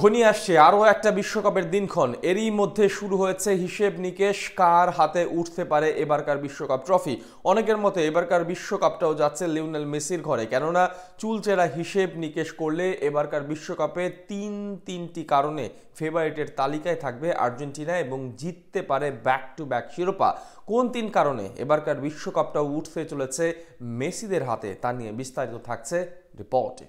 ঘনিয়ে আসছে আরও একটা বিশ্বকাপের দিনক্ষণ। এরই মধ্যে শুরু হয়েছে হিসেব নিকেশ, কার হাতে উঠতে পারে এবারকার বিশ্বকাপ ট্রফি। অনেকের মতে এবারকার বিশ্বকাপটাও যাচ্ছে লিওনেল মেসির ঘরে, কেননা চুলচেরা হিসেব নিকেশ করলে এবারকার বিশ্বকাপে তিনটি কারণে ফেভারিটের তালিকায় থাকবে আর্জেন্টিনা এবং জিততে পারে ব্যাক টু ব্যাক শিরোপা। কোন তিন কারণে এবারকার বিশ্বকাপটাও উঠতে চলেছে মেসিদের হাতে, তা নিয়ে বিস্তারিত থাকছে রিপোর্টে।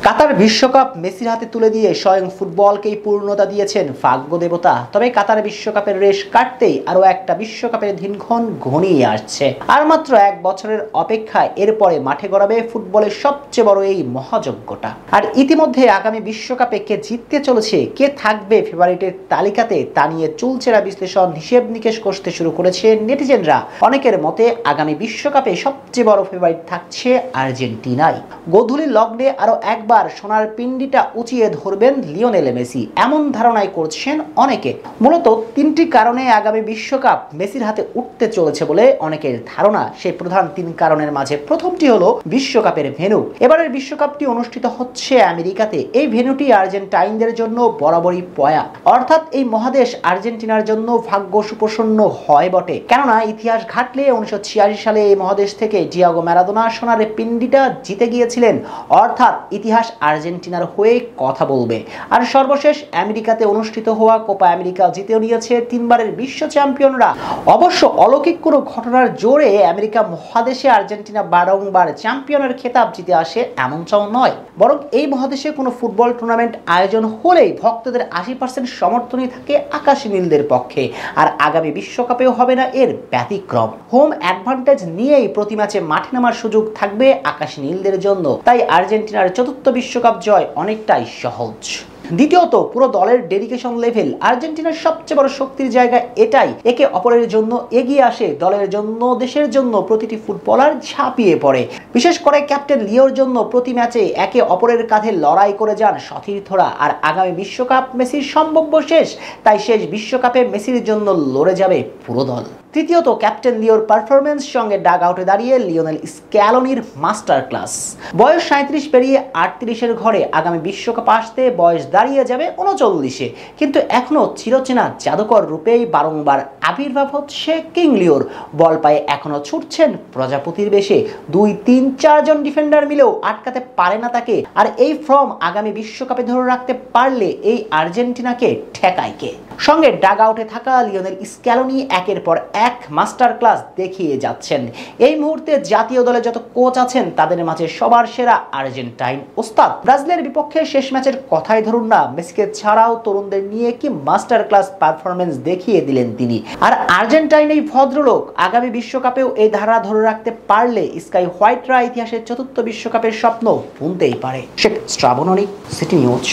কাতার বিশ্বকাপ মেসির হাতে তুলে দিয়ে স্বয়ং ফুটবলকেই পূর্ণতা দিয়েছেন ভাগ্য দেবতা। তবে কাতার বিশ্বকাপের রেশ কাটতেই আরো একটা বিশ্বকাপের দিনক্ষণ ঘনিয়ে আসছে। আর মাত্র এক বছরের অপেক্ষায় এরপরে মাঠে গড়াবে ফুটবলের সবচেয়ে বড় এই মহাযজ্ঞটা। আর ইতিমধ্যে আগামী বিশ্বকাপে কে জিততে চলেছে, কে থাকবে ফেভারিটের তালিকাতে, তা নিয়ে চুলচেরা বিশ্লেষণ, হিসেব নিকেশ করতে শুরু করেছে নেটিজেনরা। অনেকের মতে আগামী বিশ্বকাপে সবচেয়ে বড় ফেভারিট থাকছে আর্জেন্টিনাই। গোধূলি লগ্নে আরো একবার সোনার পিণ্ডিটা উঁচিয়ে ধরবেন লিওনেল মেসি, এমন ধারণাই করছেন অনেকে। মূলত তিনটি কারণে আগামী বিশ্বকাপ মেসির হাতে উঠতে চলেছে বলে অনেকের ধারণা। সেই প্রধান তিন কারণের মাঝে প্রথমটি হলো বিশ্বকাপের ভেন্যু। এবারের বিশ্বকাপটি অনুষ্ঠিত হচ্ছে আমেরিকাতে। এই ভেন্যুটি আর্জেন্টাইনদের জন্য বরাবরই পয়া, অর্থাৎ এই মহাদেশ আর্জেন্টিনার জন্য ভাগ্য সুপ্রসন্ন হয় বটে। কেননা ইতিহাস ঘাটলে 1986 সালে এই মহাদেশ থেকে ডিয়েগো ম্যারাডোনা সোনার পিণ্ডিটা জিতে গিয়েছিলেন, অর্থাৎ ইতিহাস আর্জেন্টিনার হয়ে কথা বলবে। আর সর্বশেষ আমেরিকাতে অনুষ্ঠিত হওয়া কোপা আমেরিকা জিতেও নিয়েছে তিনবারের বিশ্ব চ্যাম্পিয়নরা। অবশ্য অলৌকিক কোনো ঘটনার জোরে আমেরিকা মহাদেশে আর্জেন্টিনা বারংবার চ্যাম্পিয়নের খেতাব জিতে আসে এমনটাও নয়, বরং এই মহাদেশে কোনো ফুটবল টুর্নামেন্ট আয়োজন হলেই ভক্তদের 80% সমর্থনই থাকে আকাশী নীলদের পক্ষে। আর আগামী বিশ্বকাপেও হবে না এর ব্যতিক্রম। হোম অ্যাডভান্টেজ নিয়েই প্রতি ম্যাচে মাঠে নামার সুযোগ থাকবে আকাশী নীলদের জন্য। তাই আর্জেন্টিনার চতুর্থ বিশ্বকাপ জয় অনেকটাই সহজ। দ্বিতীয়ত, পুরো দলের ডেডিকেশন লেভেল। আর্জেন্টিনার সবচেয়ে বড় শক্তির জায়গা এটাই, একে অপরের জন্য এগিয়ে আসে, দলের জন্য, দেশের জন্য প্রতিটি ফুটবলার ঝাঁপিয়ে পড়ে। বিশেষ করে ক্যাপ্টেন লিওর জন্য প্রতি ম্যাচে একে অপরের কাঁধে লড়াই করে যান সতীর্থরা। আর আগামী বিশ্বকাপ মেসির সম্ভাব্য শেষ, তাই শেষ বিশ্বকাপে মেসির জন্য লড়ে যাবে পুরো দল। তৃতীয়ত, ক্যাপ্টেন লিওর পারফরমেন্স, সঙ্গে ডাগ আউটে দাঁড়িয়ে লিওনেল স্ক্যালোনির মাস্টার ক্লাস। বয়স 37 পেরিয়ে 38-এর ঘরে আগামী বিশ্বকাপ আসতে বয়স দাঁড়িয়ে যাবে 39-এ, কিন্তু এখনো চিরচেনা জাদুকর রূপেই বারংবার আবির্ভাব হচ্ছে কিং লিওর। বল পায়ে এখনো ছুটছেন প্রজাপতির বেশে। 2, 3, 4 জন ডিফেন্ডার মিলেও আটকাতে পারে না তাকে। আর এই ফর্ম আগামী বিশ্বকাপে ধরে রাখতে পারলে এই আর্জেন্টিনাকে ঠেকায় কে? সঙ্গে ডাগ আউটে থাকা লিওনেল স্ক্যালোনি একের পর এক মাস্টার ক্লাস দেখিয়ে যাচ্ছেন। এই মুহূর্তে জাতীয় দলে যত কোচ আছেন তাদের মাঝে সবার সেরা আর্জেন্টাইন ওস্তাদ। ব্রাজিলের বিপক্ষে শেষ ম্যাচের কথাই ধরুন না, মেসিকে ছাড়াও তরুণদের নিয়ে কি মাস্টার ক্লাস পারফরমেন্স দেখিয়ে দিলেন তিনি। আর আর্জেন্টাইন এই ভদ্রলোক আগামী বিশ্বকাপেও এই ধারা ধরে রাখতে পারলে স্কাই হোয়াইটরা ইতিহাসের চতুর্থ বিশ্বকাপের স্বপ্ন বুনতেই পারে। শেখ শ্রাবণ অনিক, সিটি নিউজ।